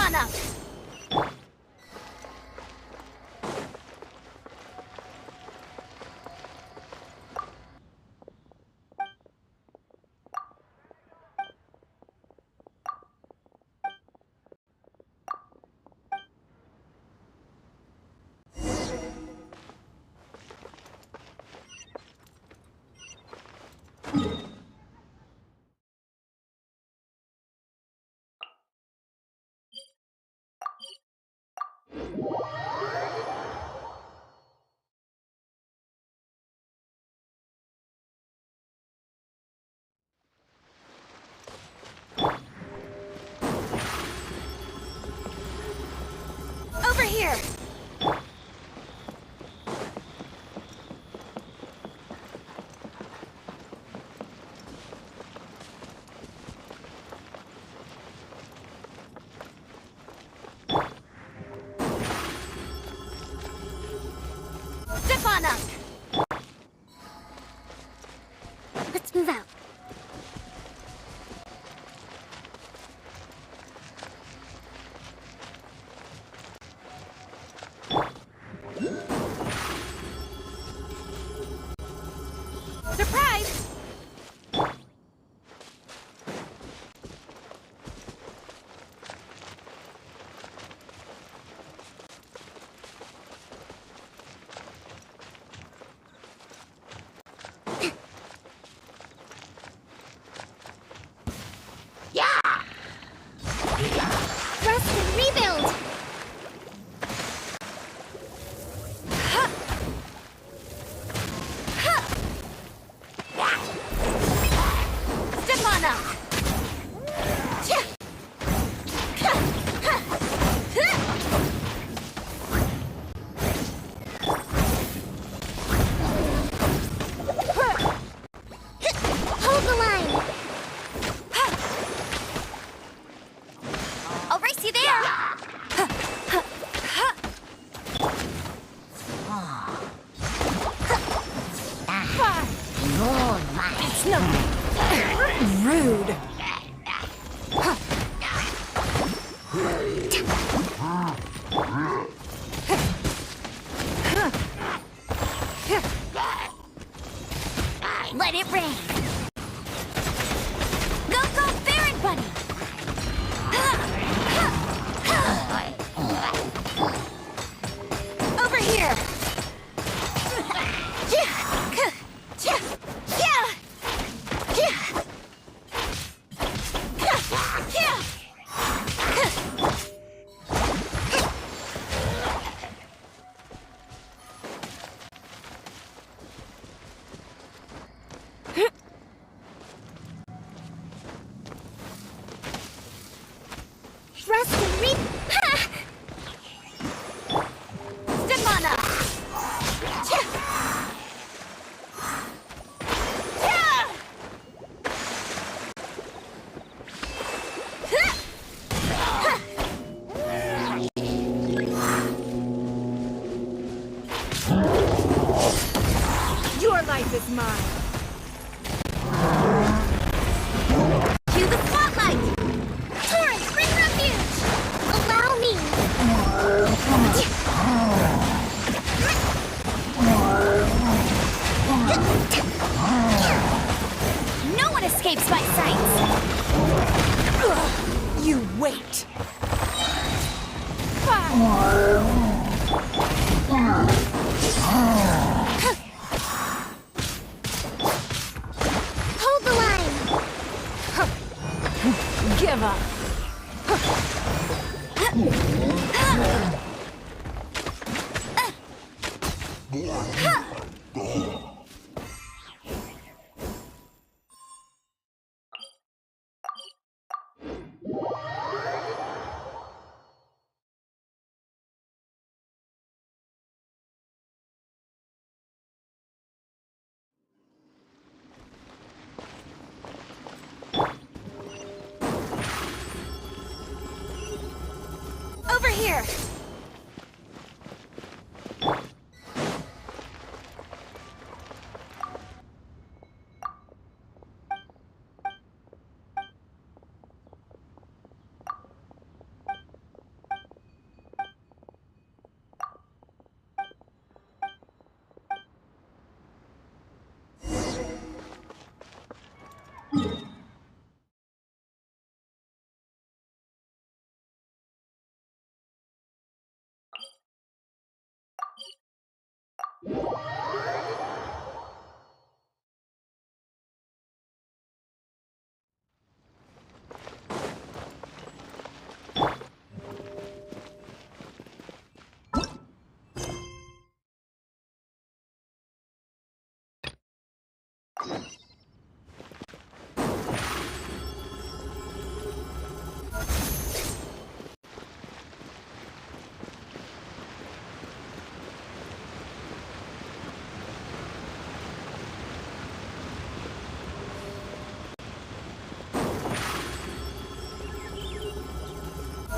on up! Over here! Step on up! Let's move out. Surprise! Rest and rebuild! Step on up! Hold the line! I'll race you there! It's no rude. Let it rain. Go, go, Baron Bunny! Over here! Rest and reap. Step on up. Your life is mine. Cue the spotlight. Torrent, bring refuge. Allow me. No one escapes my sights. You wait. Hold the line. Give up. Over here.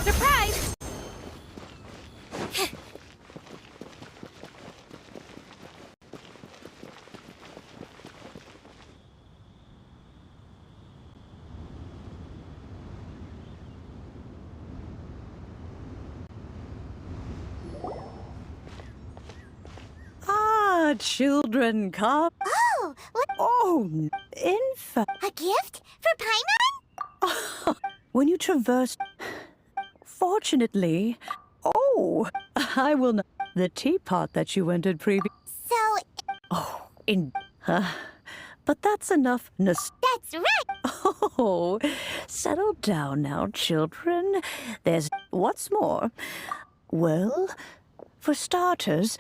Surprise! Ah, children, come. Oh, what? Oh, infant. A gift? For Paimon? When you traverse... Fortunately... Oh, I will not... The teapot that you entered previous... So, Oh, in... but that's enough that's right! Oh, settle down now, children. There's... What's more? Well, for starters,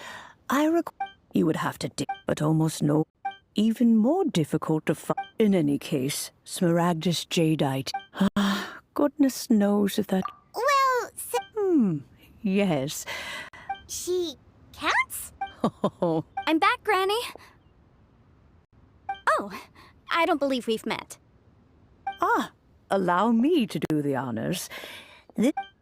you would have to dig, but almost no... Even more difficult to find. In any case, Smaragdus jadeite. Ah, goodness knows if that... Well, so Yes. she counts? Oh, I'm back, Granny. Oh, I don't believe we've met. allow me to do the honors.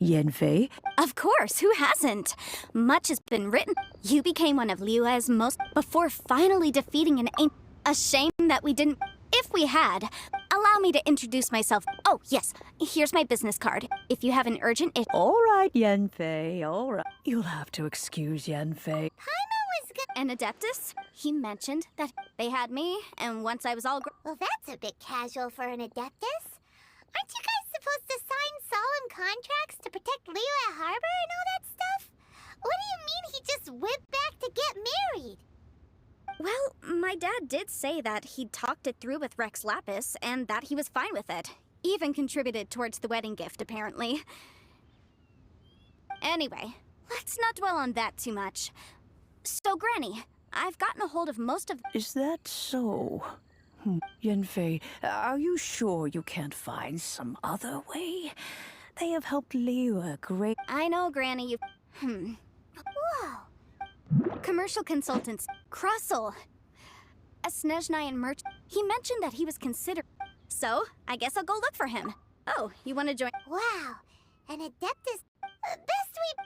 Yenfei, Of course, who hasn't? Much has been written. You became one of Liu's most before finally defeating an ancient. A shame that we didn't. If we had, allow me to introduce myself. Oh, yes, here's my business card. If you have an urgent issue. all right, Yenfei, all right. You'll have to excuse Yenfei. Paimon was good. And Adeptus? He mentioned that they had me, and once I was all. Well, that's a bit casual for an Adeptus. Aren't you guys supposed to sign solemn contracts to protect Liyue Harbor and all that stuff? What do you mean he just whipped back to get married? Well, my dad did say that he'd talked it through with Rex Lapis and that he was fine with it. Even contributed towards the wedding gift, apparently. Anyway, let's not dwell on that too much. So, Granny, I've gotten a hold of most of. Is that so? Yenfei, are you sure you can't find some other way? They have helped Liu a great... I know, Granny, you. Whoa. Commercial consultants. Krusell. A Snezhnayan merchant. He mentioned that he was considered. So, I guess I'll go look for him. Oh, you want to join? Wow. An Adeptus. Best we.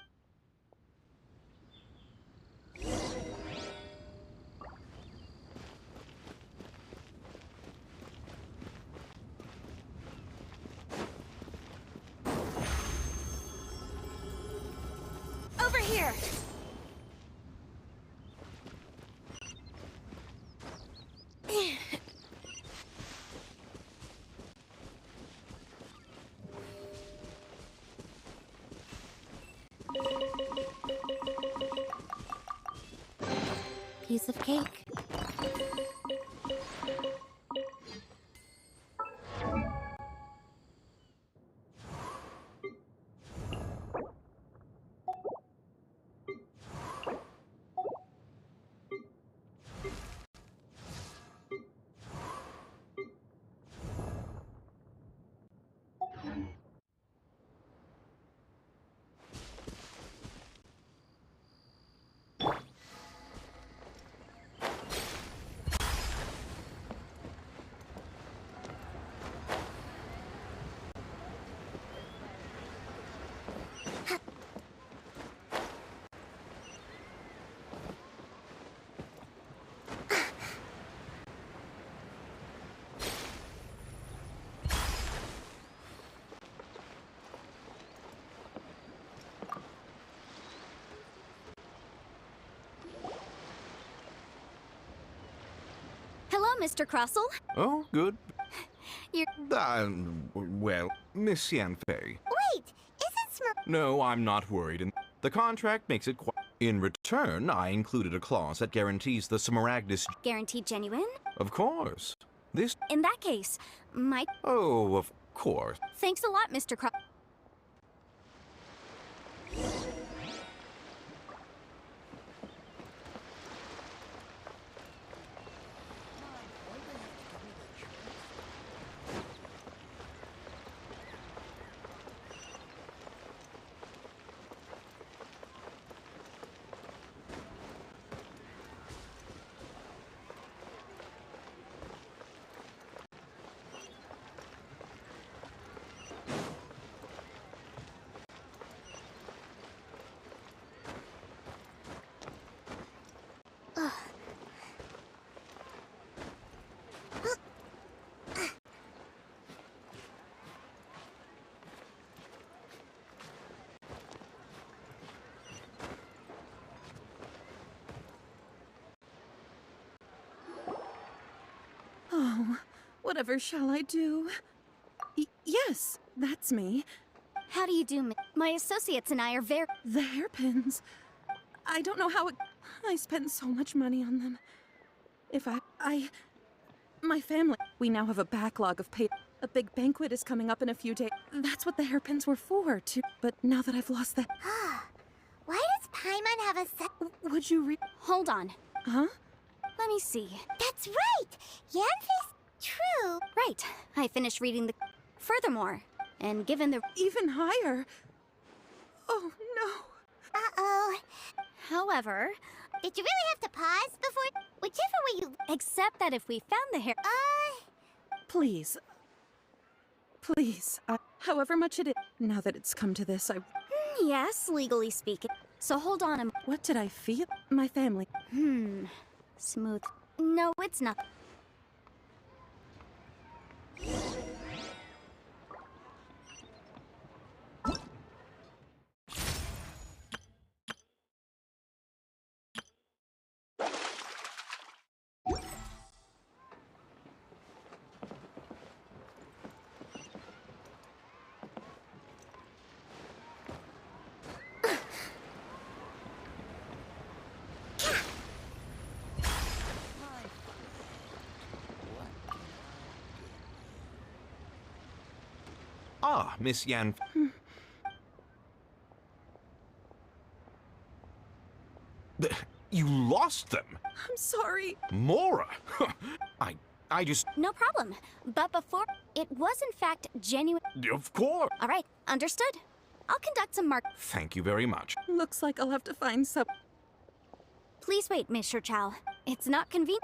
Over here! Piece of cake. Hello, Mr. Krusell. Oh, good. You're. Well, Miss Yanfei. Wait, isn't No, I'm not worried. And the contract makes it quite... In return, I included a clause that guarantees the Smaragdus... Guaranteed genuine? Of course. This... In that case, my... Oh, of course. Thanks a lot, Mr. Cro... Oh, whatever shall I do? Yes, that's me. How do you do, My associates and I are very... The hairpins. I don't know how it... I spent so much money on them. If my family... We now have a backlog of pay... A big banquet is coming up in a few days. That's what the hairpins were for, too. But now that I've lost that... Why does Paimon have a set... Would you Hold on. Huh? Let me see. That's right! Yanfei's true. Right. I finished reading the... Furthermore, and given the... Even higher? Oh, no. Uh-oh. However... Did you really have to pause before... Whichever way you... Except that if we found the hair... Please. Please. However much it is. Now that it's come to this, Yes, legally speaking. So hold on a... What did I feel? My family. Smooth. No, it's not. Ah, Miss Yan... You lost them? I'm sorry. Mora! I just... No problem. But before... It was in fact genuine... Of course! All right, understood. I'll conduct some mark... Thank you very much. Looks like I'll have to find some... Please wait, Mr. Chow. It's not convenient.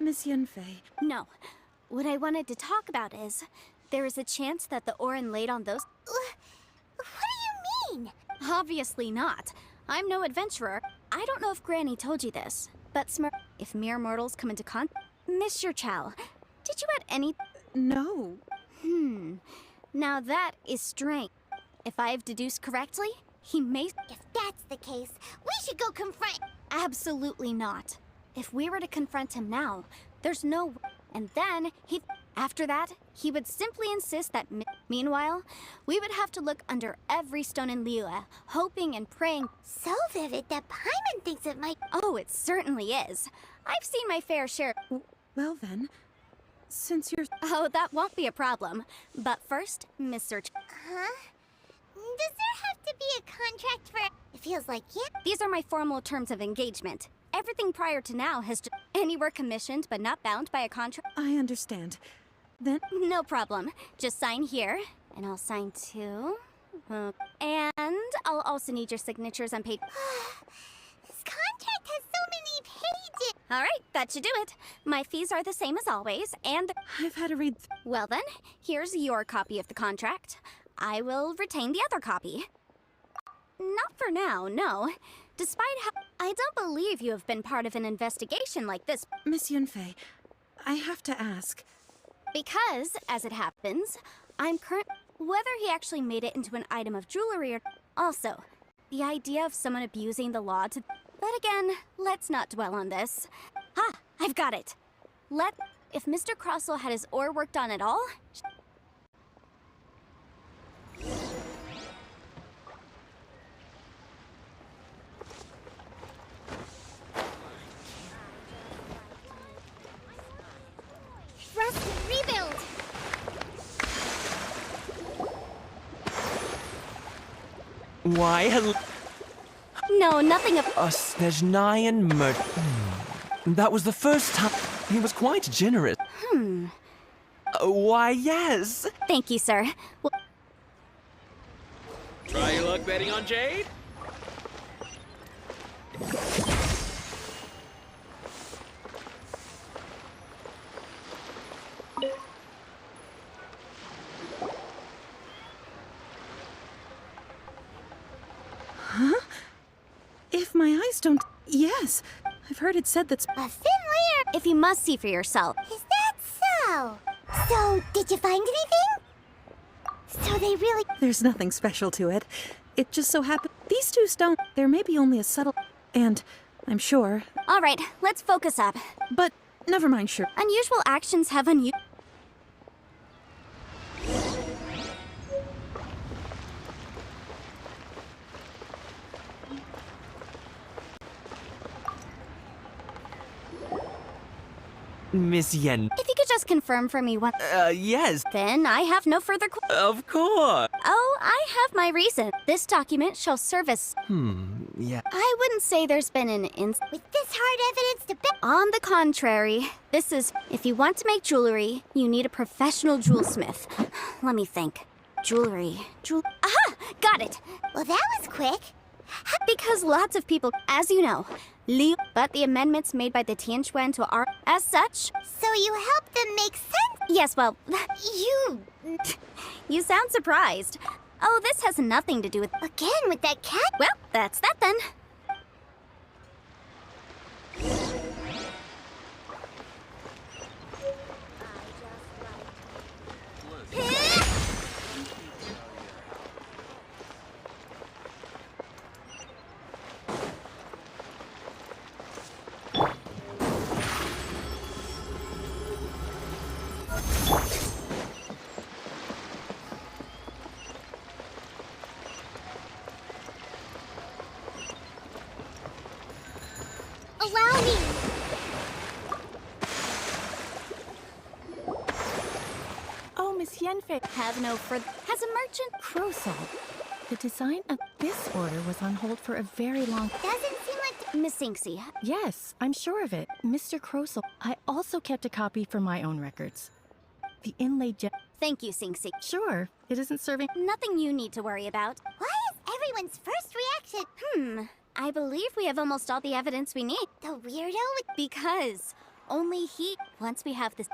Miss Yanfei. No. What I wanted to talk about is... There is a chance that the Orin laid on those... What do you mean? Obviously not. I'm no adventurer. I don't know if Granny told you this, but if mere mortals come into Mr. Chow, did you at any... No. Now that is strange. If I have deduced correctly, he may... If that's the case, we should go confront... Absolutely not. If we were to confront him now, there's no... And then, after that, he would simply insist that... Meanwhile, we would have to look under every stone in Liyue, hoping and praying... So vivid that Paimon thinks it might... Oh, it certainly is. I've seen my fair share. Well then, since you're... Oh, that won't be a problem. But first, Mr. Huh? Does there have to be a contract for... It feels like, yeah. These are my formal terms of engagement. Everything prior to now has just... Anywhere commissioned but not bound by a contract. I understand. Then... No problem. Just sign here, and I'll sign too. And I'll also need your signatures on page... This contract has so many pages! Alright, that should do it. My fees are the same as always, and... I've had to read... Well then, here's your copy of the contract. I will retain the other copy. Not for now, no. Despite how... I don't believe you have been part of an investigation like this. Miss Yunfei, I have to ask... Because, as it happens, I'm whether he actually made it into an item of jewelry or... Also, the idea of someone abusing the law to... But again, let's not dwell on this. Ah, I've got it. If Mr. Crossell had his ore worked on at all... Rust and rebuild! Why, hello. No, nothing of... Snezhnayan That was the first time. He was quite generous. Why, yes. Thank you, sir. Well, Try your luck betting on Jade? If my eyes don't... Yes, I've heard it said that's... a thin layer... If you must see for yourself. Is that so? So, did you find anything? So they really... There's nothing special to it. It just so happened... These two stones... There may be only a subtle... And, I'm sure... All right, let's focus up. But, never mind, sure. Unusual actions have unusual... Miss Yen. If you could just confirm for me what... Yes. Then I have no further Of course. Oh, I have my reason. This document shall serve as... Yeah. I wouldn't say there's been an With this hard evidence to bet... On the contrary, this is... If you want to make jewelry, you need a professional jewelsmith. Let me think. Jewelry... Aha! Got it! Well, that was quick. Because lots of people, as you know, but the amendments made by the Tianquan to our... As such... So you helped them make sense? Yes, well... You sound surprised. Oh, this has nothing to do with... Again, with that cat? Well, that's that then. Allow me! Oh, Miss Yenfei. Have no further... Has a merchant... Crosol. The design of this order was on hold for a very long... Doesn't seem like... Miss Inksy. Yes, I'm sure of it. Mr. Crosol. I also kept a copy for my own records. The inlaid gem... Thank you, Sinksy. Sure, it isn't serving... Nothing you need to worry about. Why is everyone's first reaction? I believe we have almost all the evidence we need. The weirdo with... Because only he... Once we have this...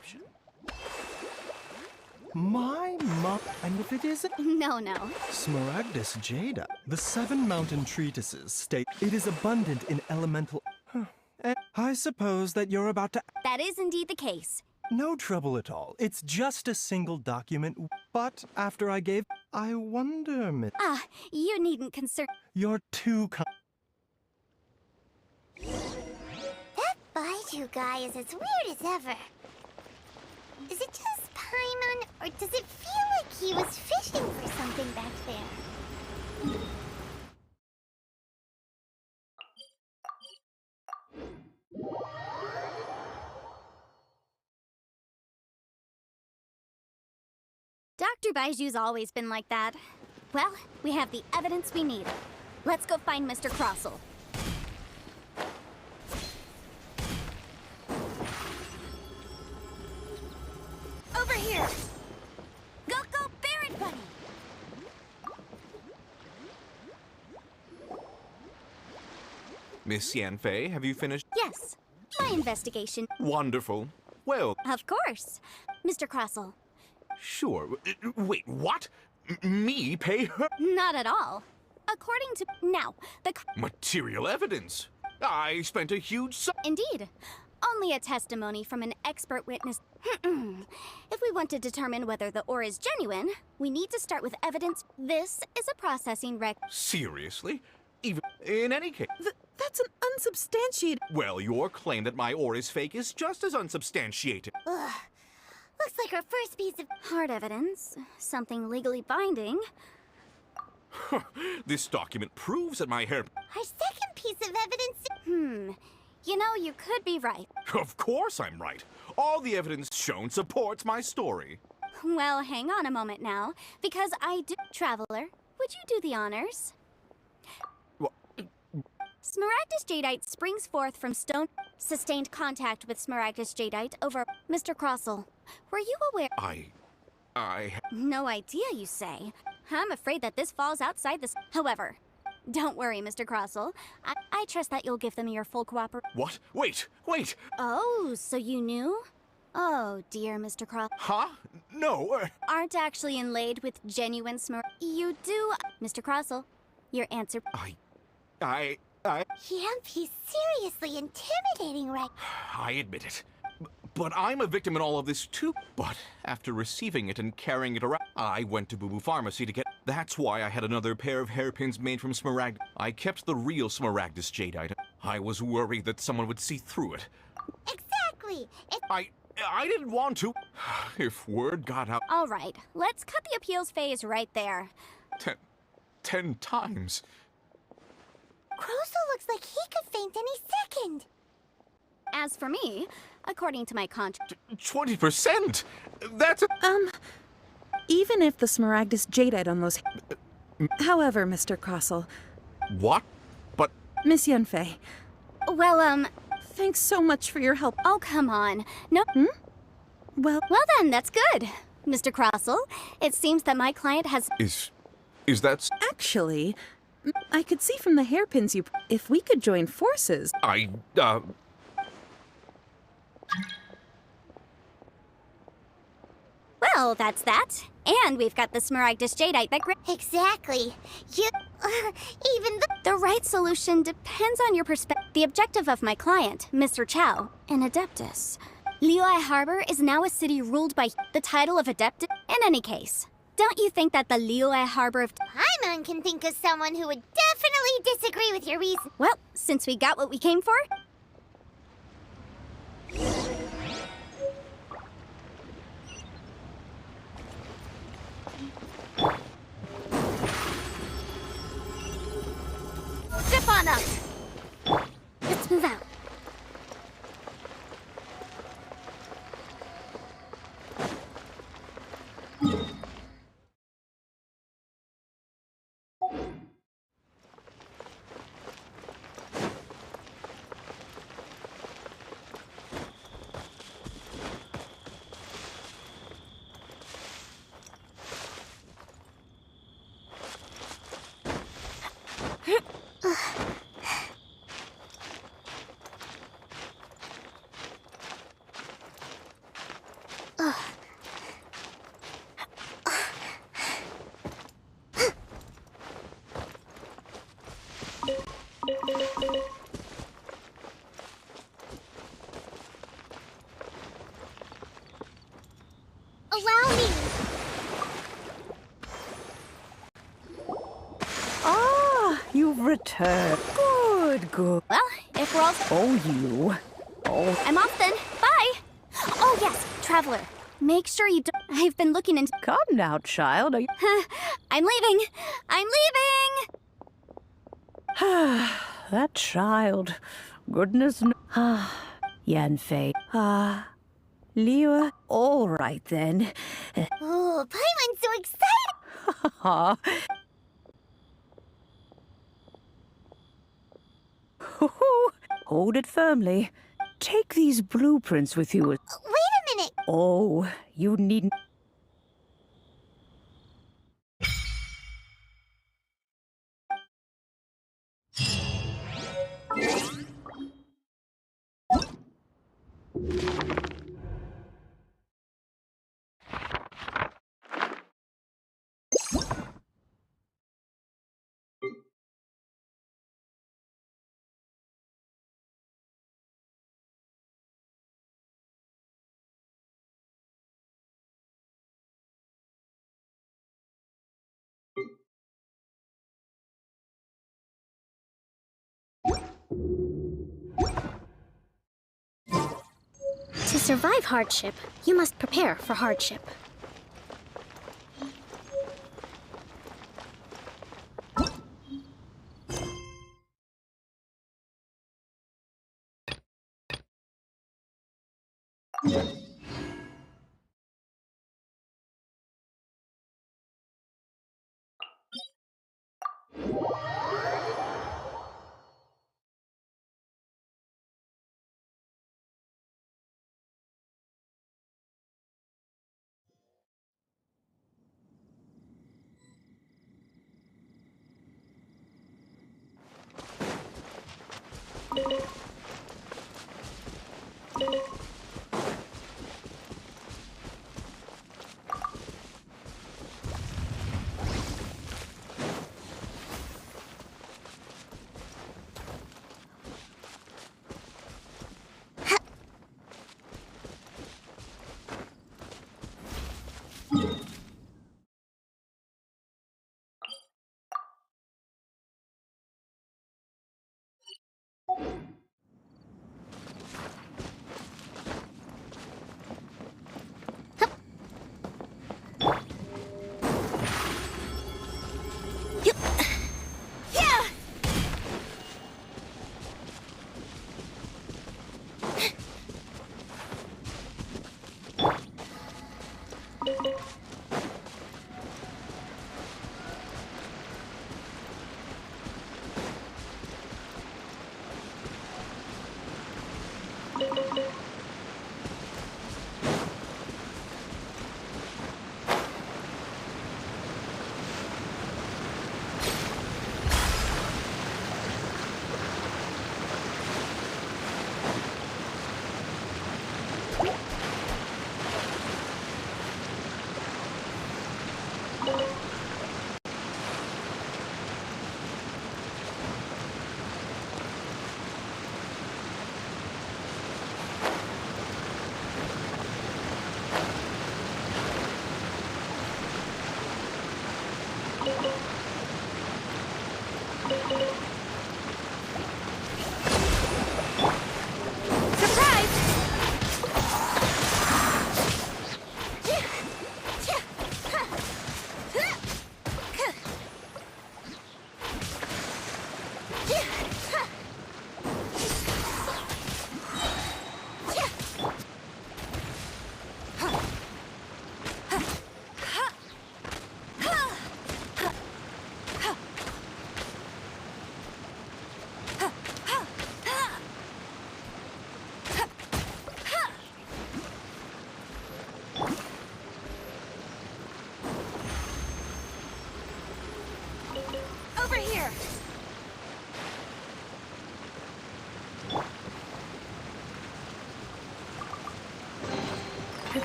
description. My mom, and if it isn't No. Smaragdus Jada, the 7 mountain treatises state it is abundant in elemental. And I suppose that you're about to. That is indeed the case. No trouble at all. It's just a single document. But after I gave, I wonder, Miss. You needn't concern. You're too kind. That Baiju guy is as weird as ever. Is it just Paimon, or does it feel like he was fishing for something back there? Dr. Baiju's always been like that. Well, we have the evidence we need. Let's go find Mr. Crossell. Over here! Go, Barrett Bunny! Miss Yanfei, have you finished? Yes, my investigation. Wonderful. Well, Of course. Mr. Crossell. sure. Wait, what? Me pay her? Not at all. According to... Now, Material evidence. I spent a huge sum. Indeed. Only a testimony from an expert witness. If we want to determine whether the ore is genuine, we need to start with evidence. This is a processing rec... Seriously? Even in any case. That's an unsubstantiated. Well, your claim that my ore is fake is just as unsubstantiated. Ugh. Looks like our first piece of... Hard evidence. Something legally binding. This document proves that my hair... Our second piece of evidence... You know, you could be right. Of course I'm right. All the evidence shown supports my story. Well, hang on a moment now, because I do... Traveler, would you do the honors? Wha- Smaragdus jadeite springs forth from stone. Sustained contact with Smaragdus jadeite over... Mr. Crossell, were you aware... I... No idea, you say? I'm afraid that this falls outside this... However, don't worry, Mr. Crossell. I trust that you'll give them your full cooperation. What? Wait! Oh, so you knew? Oh, dear, Mr. Crossell. Huh? No, Aren't actually inlaid with genuine You do... Mr. Crossell, your answer... I... He's seriously intimidating, right? I admit it. But I'm a victim in all of this too. But after receiving it and carrying it around, I went to Boo Boo Pharmacy to get... That's why I had another pair of hairpins made from Smaragd. I kept the real Smaragdus jadeite. I was worried that someone would see through it. Exactly! I didn't want to. If word got out... All right, let's cut the appeals phase right there. 10 times. Crossell looks like he could faint any second. As for me, according to my contract... 20%? That's a... Even if the Smaragdus jadeite on those... However, Mr. Crossell, What? But... Miss Yanfei, Well, thanks so much for your help. oh, come on. No... Well, Well then, that's good. Mr. Crossell, it seems that my client has... Is that... actually, I could see from the hairpins you... If we could join forces... Well, that's that. And we've got the Smaragdus jadeite that... Exactly. Even the right solution depends on your perspective. The objective of my client, Mr. Chow, an Adeptus. Liyue Harbor is now a city ruled by the title of Adeptus. In any case, don't you think that the Liyue Harbor of... Paimon can think of someone who would definitely disagree with your reason. Well, since we got what we came for... Zip on up! Let's move out. returned. Good, good. Well, if we're all... Oh, you. Oh, I'm off then. Bye! Oh, yes, Traveler. Make sure you don't... I've been looking into... come now, child. Are you... I'm leaving! I'm leaving! that child. Goodness no... Yanfei. Liu. All right, then. Oh, Paimon's so excited! Hold it firmly. Take these blueprints with you. Wait a minute! Oh, you needn't... To survive hardship, you must prepare for hardship.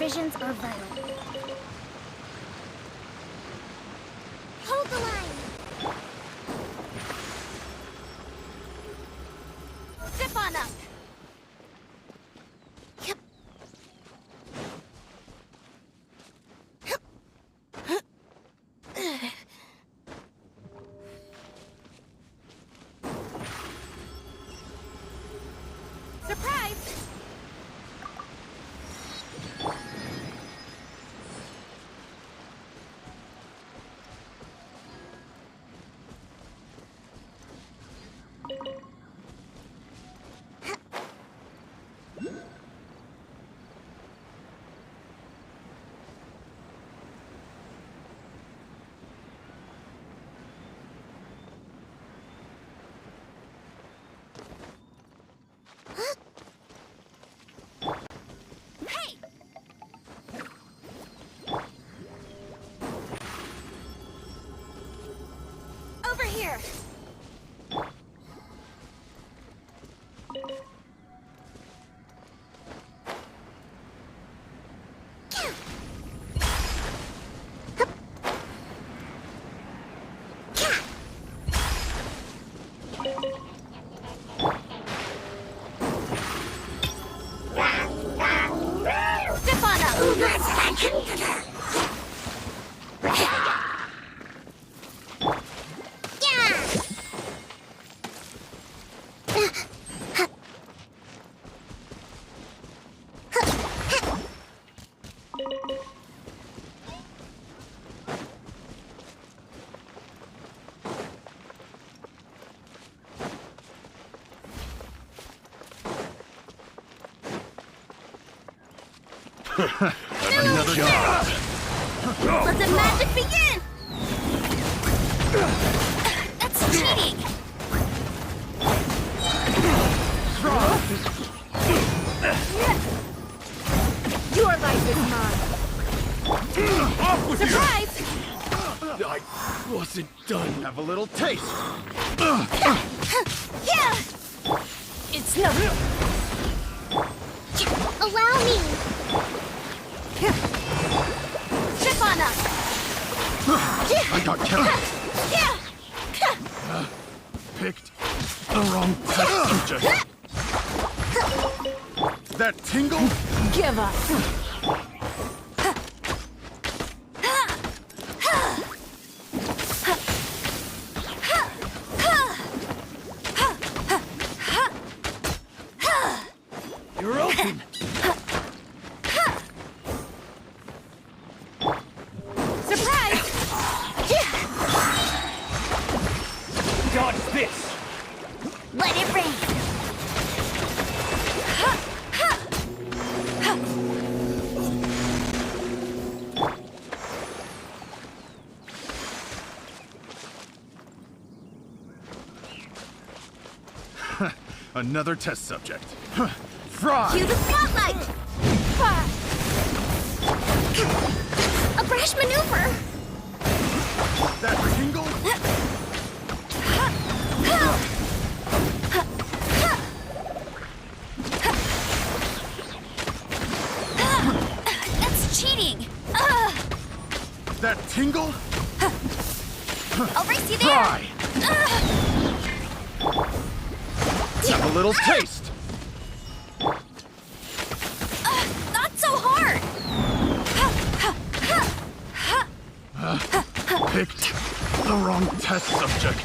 Provisions are vital. Hold the line! Zip on up! here! Step on up! Another job. Let the magic begin! That's cheating! Your life is mine. Off with Surprise! you! I wasn't done. Have a little taste. Yeah! It's no. Allow me! Step on up! I got kept. Yeah! Picked the wrong test subject. That tingle? Give up. You're open. Surprise! Dodge this. Let it rain! Another test subject. Fry! Cue the spotlight! A brash maneuver! That tingle? That's cheating! That tingle? I'll race you there! Fry! Have a little taste. Not so hard! Picked the wrong test subject.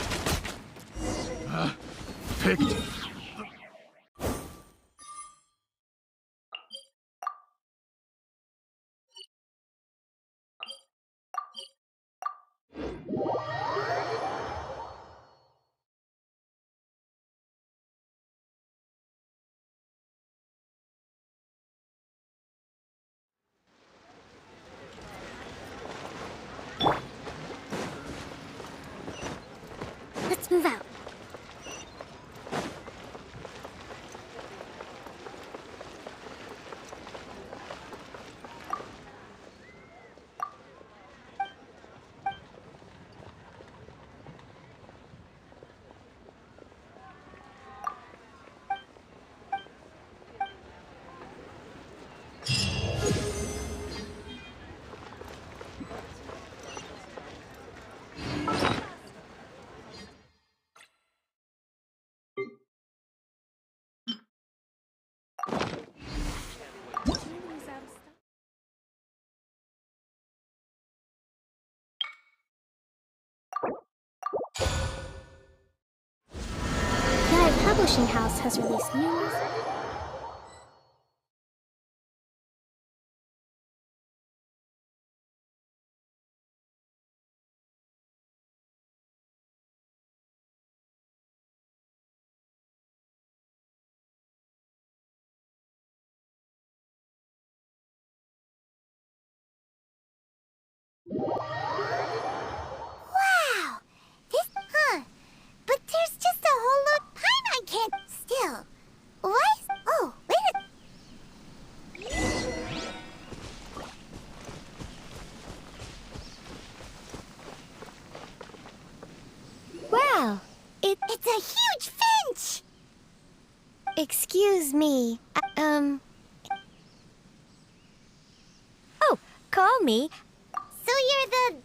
Picked. Let's move out. That publishing house has released news. Wow! This, but there's just a whole lot of pine I can't still. Why is Excuse me. Oh, call me. So you're the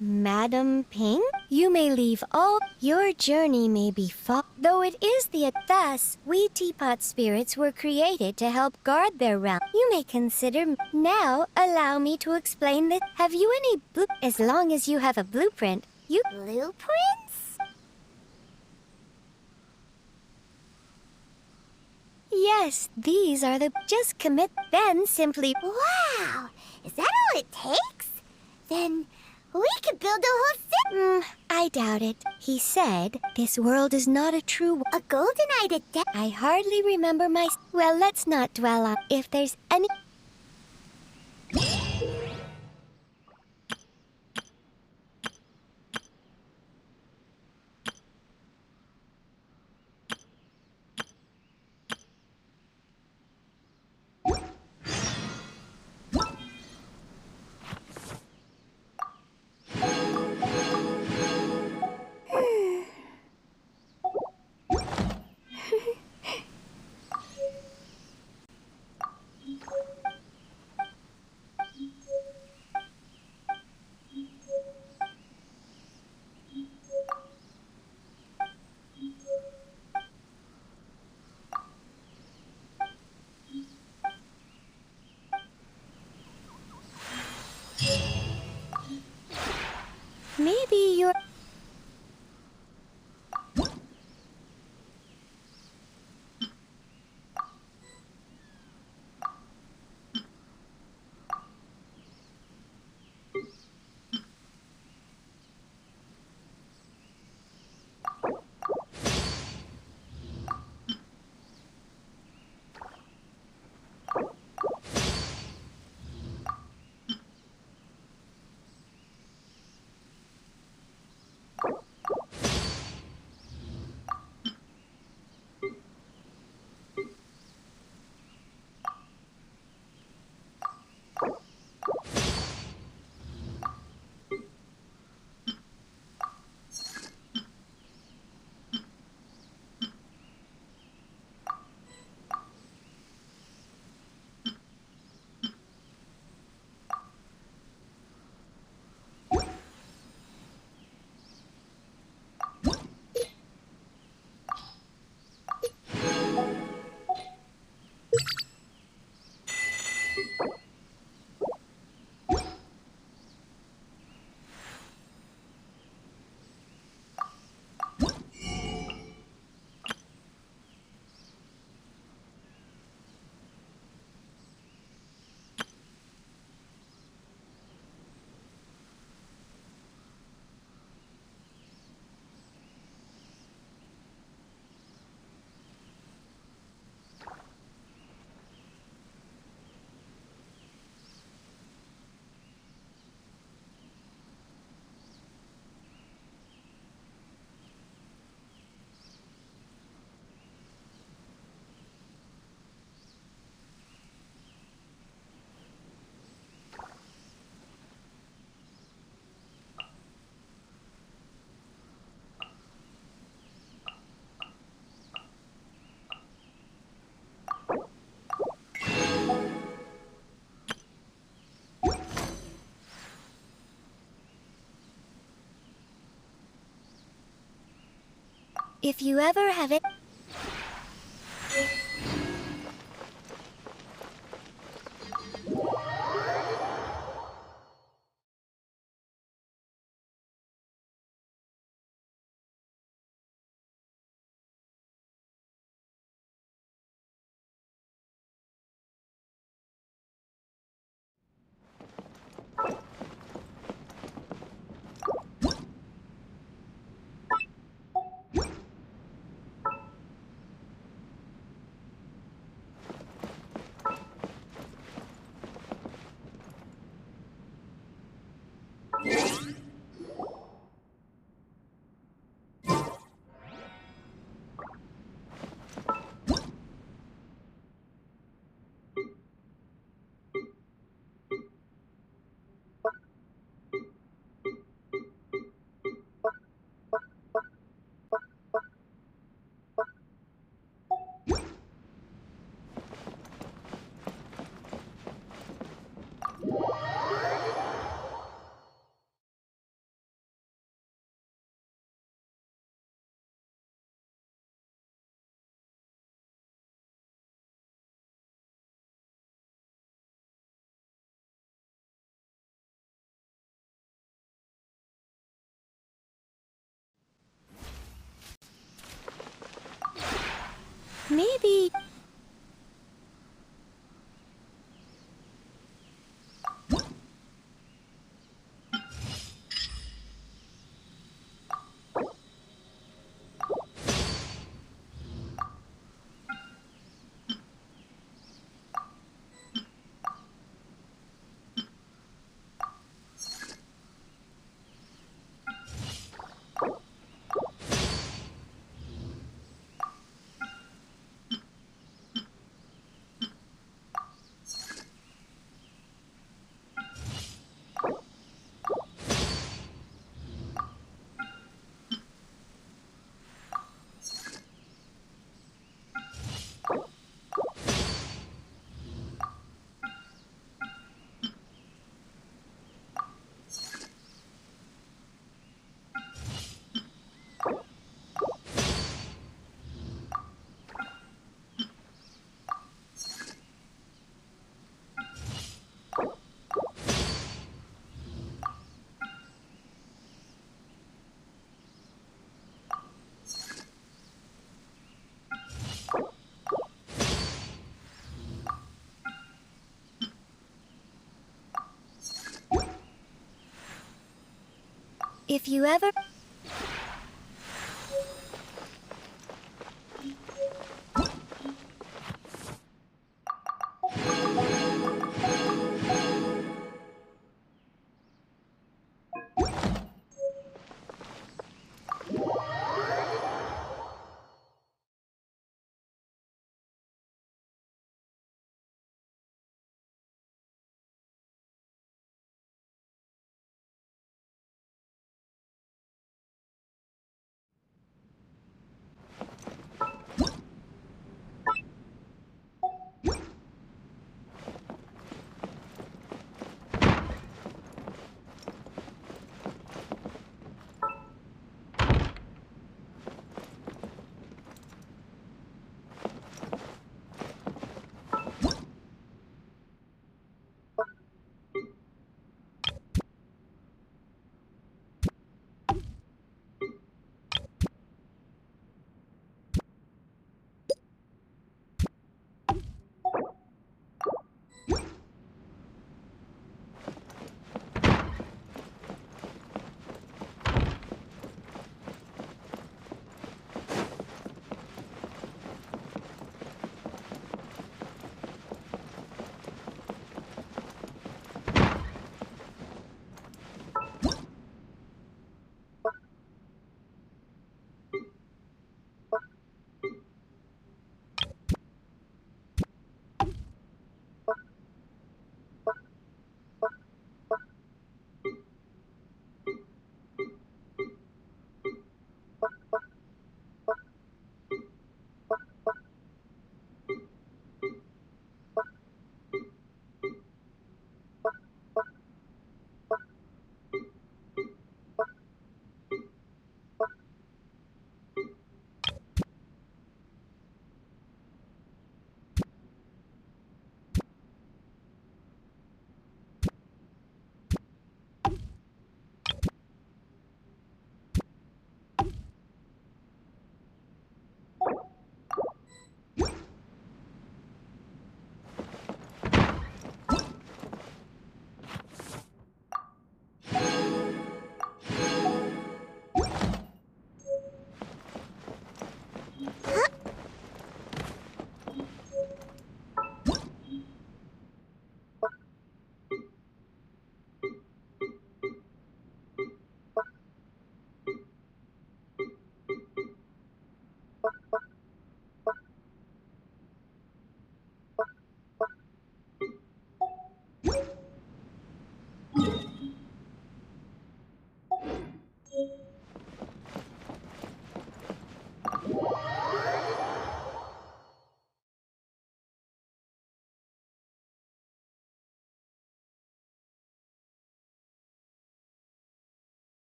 Madam Ping? You may leave all. Your journey may be far. Though it is the. Thus, we teapot spirits were created to help guard their realm. You may consider. Now, allow me to explain this. Have you any As long as you have a blueprint, you. Blueprints? Yes, these are the. Just commit. Then simply. Wow! Is that all it takes? Then we could build a whole city. I doubt it. He said this world is not a true. A golden-eyed adept. I hardly remember my. Well, let's not dwell on. If there's any. Maybe you're. If you ever have it. maybe... If you ever...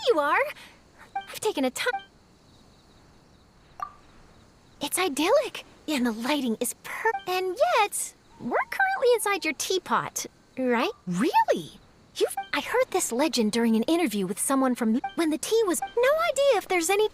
you are. I've taken a time. It's idyllic, and the lighting is and yet, we're currently inside your teapot, right? Really? I heard this legend during an interview with someone from when the tea was no idea if there's any